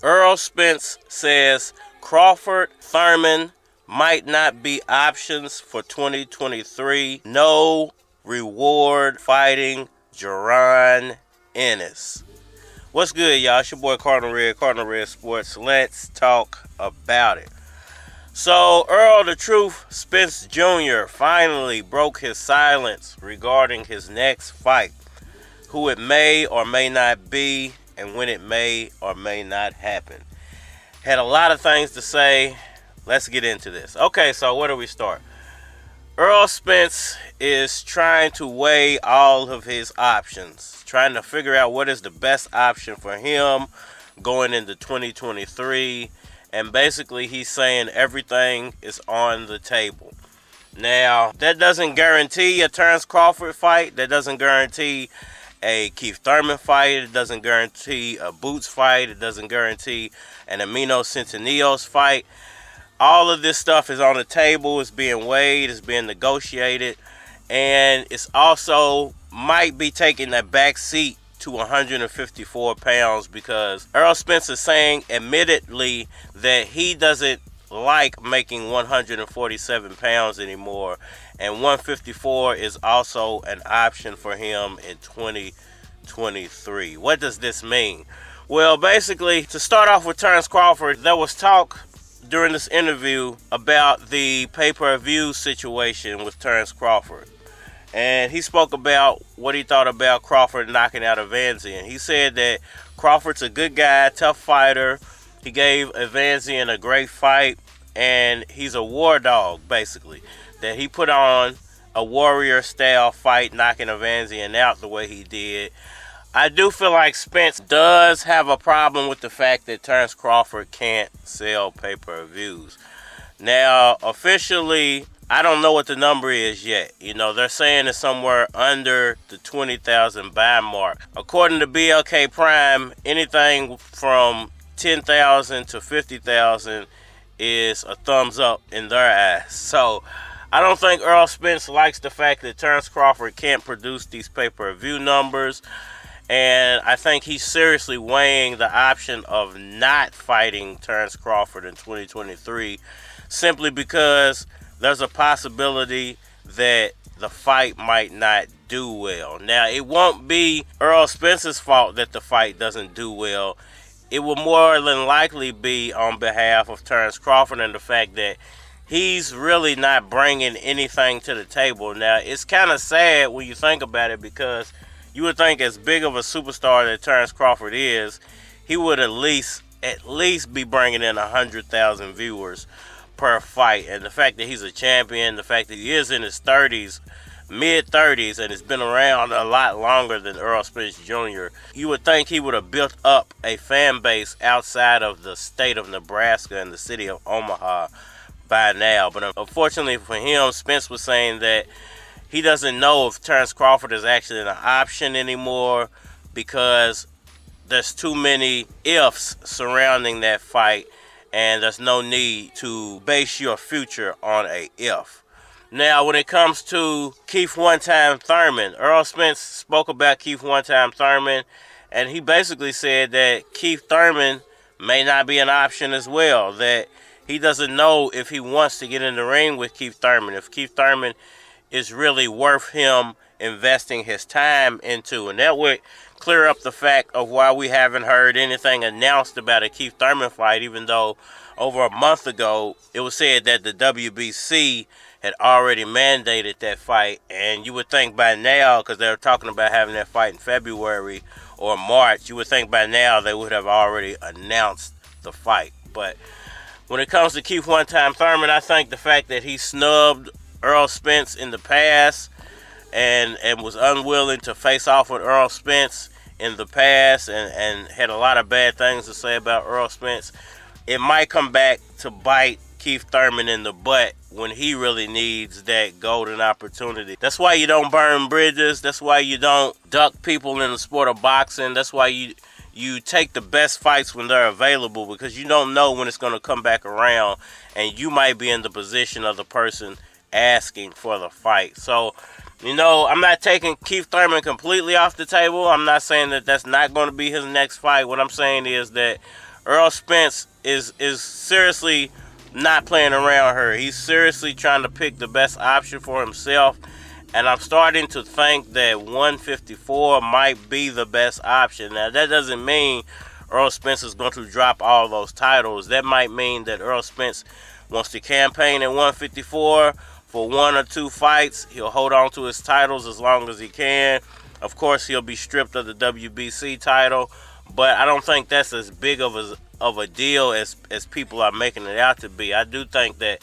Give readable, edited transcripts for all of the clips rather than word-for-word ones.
Errol Spence says Crawford Thurman might not be options for 2023. No reward fighting Jaron Ennis. What's good, y'all? It's your boy Cardinal Red Sports. Let's talk about it. So, Errol the Truth Spence Jr. finally broke his silence regarding his next fight, who it may or may not be, and when it may or may not happen. Had a lot of things to say. Let's get into this. Okay, so where do we start? Errol Spence is trying to weigh all of his options, trying to figure out what is the best option for him going into 2023. And basically, he's saying everything is on the table. Now, that doesn't guarantee a Terence Crawford fight. That doesn't guarantee a Keith Thurman fight. It doesn't guarantee a Boots fight. It doesn't guarantee an Eimantas fight. All of this stuff is on the table. It's being weighed. It's being negotiated. And it's also might be taking a back seat to 154 pounds because Errol Spence is saying admittedly that he doesn't like making 147 pounds anymore, and 154 is also an option for him in 2023. What does this mean? Well, basically, to start off with Terence Crawford, there was talk during this interview about the pay-per-view situation with Terence Crawford. And he spoke about what he thought about Crawford knocking out Avanesyan. He said that Crawford's a good guy, tough fighter. He gave Avanesyan a great fight, and he's a war dog, basically. That he put on a warrior-style fight, knocking Avanesyan out the way he did. I do feel like Spence does have a problem with the fact that Terence Crawford can't sell pay-per-views. Now, officially, I don't know what the number is yet. You know, they're saying it's somewhere under the 20,000 buy mark. According to BLK Prime, anything from 10,000 to 50,000 is a thumbs up in their eyes. So, I don't think Errol Spence likes the fact that Terence Crawford can't produce these pay-per-view numbers. And I think he's seriously weighing the option of not fighting Terence Crawford in 2023 simply because there's a possibility that the fight might not do well. Now, it won't be Errol Spence's fault that the fight doesn't do well. It will more than likely be on behalf of Terence Crawford and the fact that he's really not bringing anything to the table. Now, it's kind of sad when you think about it because you would think as big of a superstar that Terence Crawford is, he would at least be bringing in 100,000 viewers per fight. And the fact that he's a champion, the fact that he is in his 30s, mid-30s, and has been around a lot longer than Errol Spence Jr., you would think he would have built up a fan base outside of the state of Nebraska and the city of Omaha by now. But unfortunately for him, Spence was saying that he doesn't know if Terence Crawford is actually an option anymore because there's too many ifs surrounding that fight. And there's no need to base your future on a if. Now, when it comes to Keith One-Time Thurman, Errol Spence spoke about Keith One-Time Thurman, and he basically said that Keith Thurman may not be an option as well, that he doesn't know if he wants to get in the ring with Keith Thurman, if Keith Thurman is really worth him investing his time into. And that would clear up the fact of why we haven't heard anything announced about a Keith Thurman fight, even though over a month ago it was said that the WBC had already mandated that fight. And you would think by now, because they were talking about having that fight in February or March, you would think by now they would have already announced the fight. But when it comes to Keith One-Time Thurman, I think the fact that he snubbed Errol Spence in the past and was unwilling to face off with Errol Spence in the past and had a lot of bad things to say about Errol Spence, it might come back to bite Keith Thurman in the butt when he really needs that golden opportunity. That's why you don't burn bridges. That's why you don't duck people in the sport of boxing. That's why you take the best fights when they're available, because you don't know when it's going to come back around and you might be in the position of the person asking for the fight. So, you know, I'm not taking Keith Thurman completely off the table. I'm not saying that that's not going to be his next fight. What I'm saying is that Errol Spence is seriously not playing around here. He's seriously trying to pick the best option for himself. And I'm starting to think that 154 might be the best option. Now, that doesn't mean Errol Spence is going to drop all those titles. That might mean that Errol Spence wants to campaign at 154 for 1 or 2 fights. He'll hold on to his titles as long as he can. Of course, he'll be stripped of the WBC title. But I don't think that's as big of a deal as people are making it out to be. I do think that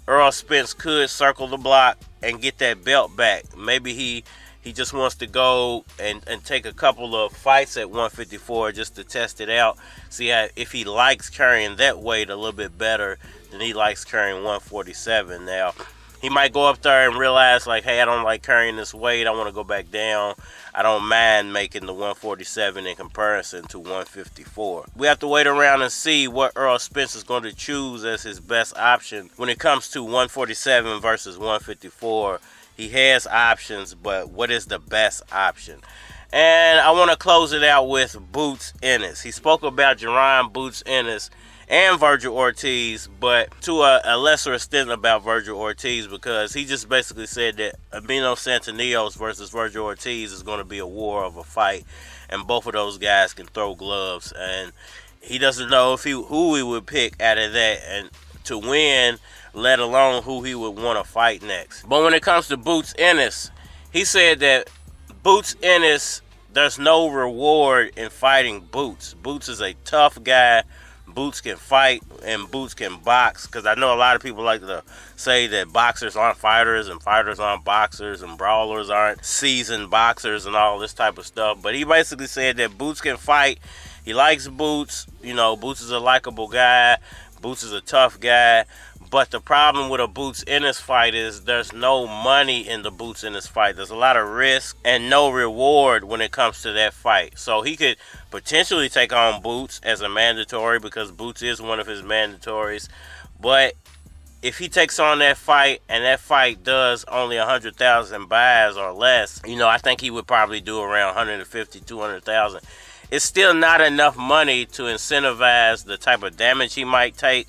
Errol Spence could circle the block and get that belt back. Maybe he just wants to go and take a couple of fights at 154 just to test it out. See if he likes carrying that weight a little bit better than he likes carrying 147. Now, he might go up there and realize, like, hey, I don't like carrying this weight. I want to go back down. I don't mind making the 147 in comparison to 154. We have to wait around and see what Errol Spence is going to choose as his best option when it comes to 147 versus 154. He has options, but what is the best option? And I want to close it out with Boots Ennis. He spoke about Jaron Boots Ennis and Vergil Ortiz, but to a lesser extent about Vergil Ortiz, because he just basically said that Eimantas Santonillos versus Vergil Ortiz is going to be a war of a fight, and both of those guys can throw gloves, and he doesn't know who he would pick out of that and to win, let alone who he would want to fight next. But when it comes to Boots Ennis, he said that Boots Ennis, there's no reward in fighting Boots. Boots is a tough guy. Boots can fight and Boots can box, because I know a lot of people like to say that boxers aren't fighters and fighters aren't boxers and brawlers aren't seasoned boxers and all this type of stuff. But he basically said that Boots can fight. He likes Boots. You know, Boots is a likable guy. Boots is a tough guy. But the problem with a Boots Ennis fight is there's no money in the Boots Ennis fight. There's a lot of risk and no reward when it comes to that fight. So he could potentially take on Boots as a mandatory, because Boots is one of his mandatories. But if he takes on that fight and that fight does only 100,000 buys or less, you know, I think he would probably do around 150, 200,000. It's still not enough money to incentivize the type of damage he might take,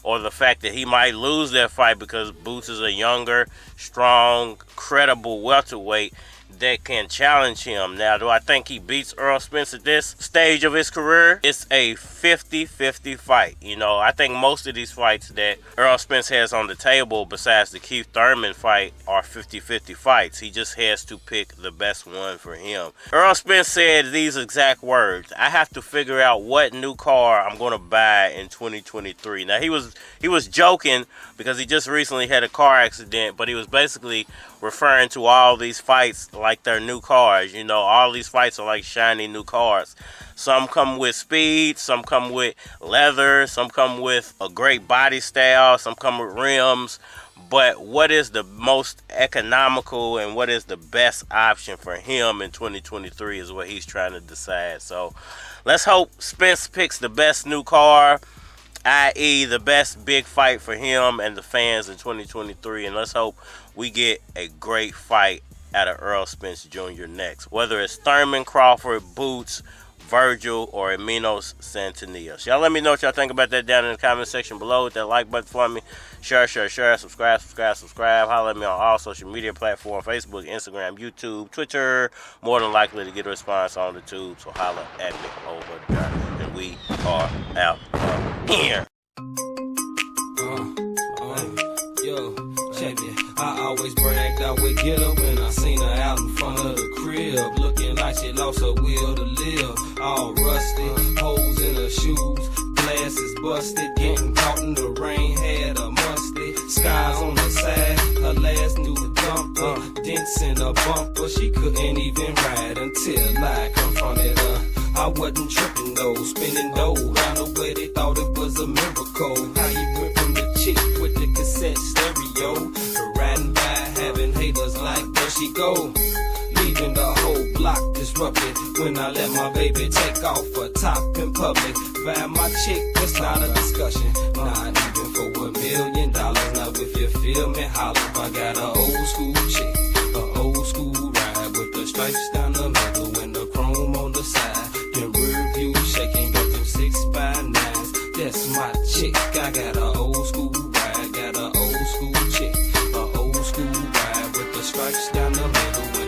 or the fact that he might lose that fight, because Boots is a younger, strong, credible welterweight that can challenge him. Now, do I think he beats Errol Spence at this stage of his career? It's a 50-50 fight. You know, I think most of these fights that Errol Spence has on the table, besides the Keith Thurman fight, are 50-50 fights. He just has to pick the best one for him. Errol Spence said these exact words: I have to figure out what new car I'm going to buy in 2023. Now, he was joking because he just recently had a car accident, but he was basically referring to all these fights like they're new cars. You know, all these fights are like shiny new cars. Some come with speed, some come with leather, some come with a great body style, some come with rims. But what is the most economical and what is the best option for him in 2023 is what he's trying to decide. So let's hope Spence picks the best new car, i.e. the best big fight for him and the fans in 2023. And let's hope we get a great fight out of Errol Spence Jr. next. Whether it's Thurman, Crawford, Boots, Vergil, or Eimantas Santonillos. Y'all let me know what y'all think about that down in the comment section below. Hit that like button for me. Share, subscribe. Holler at me on all social media platforms: Facebook, Instagram, YouTube, Twitter. More than likely to get a response on the tube. So holler at me over there. And we are out of here. Yo, check it. I always bragged I would get her when I seen her out in front of the crib, looking like she lost her will to live. All rusty, holes in her shoes, glasses busted, getting caught in the rain, had a musty. Skies on the side, her last new dumper, dents in her bumper. She couldn't even ride until I confronted her. I wasn't tripping though, spinning dough round the way they thought it was a miracle. How you went from the chick with the cassette stereo to riding by having haters like, there she go, leaving the whole block disrupted. When I let my baby take off a top in public, find my chick, it's not a discussion, not even for $1 million. Now if you feel me, holler. I got an old school chick, an old school ride with the stripes down the middle and the chrome on the side. Then rear view shaking up them 6x9. that's my chick. I got a old school ride, got a old school chick, a old school ride with the stripes down the middle.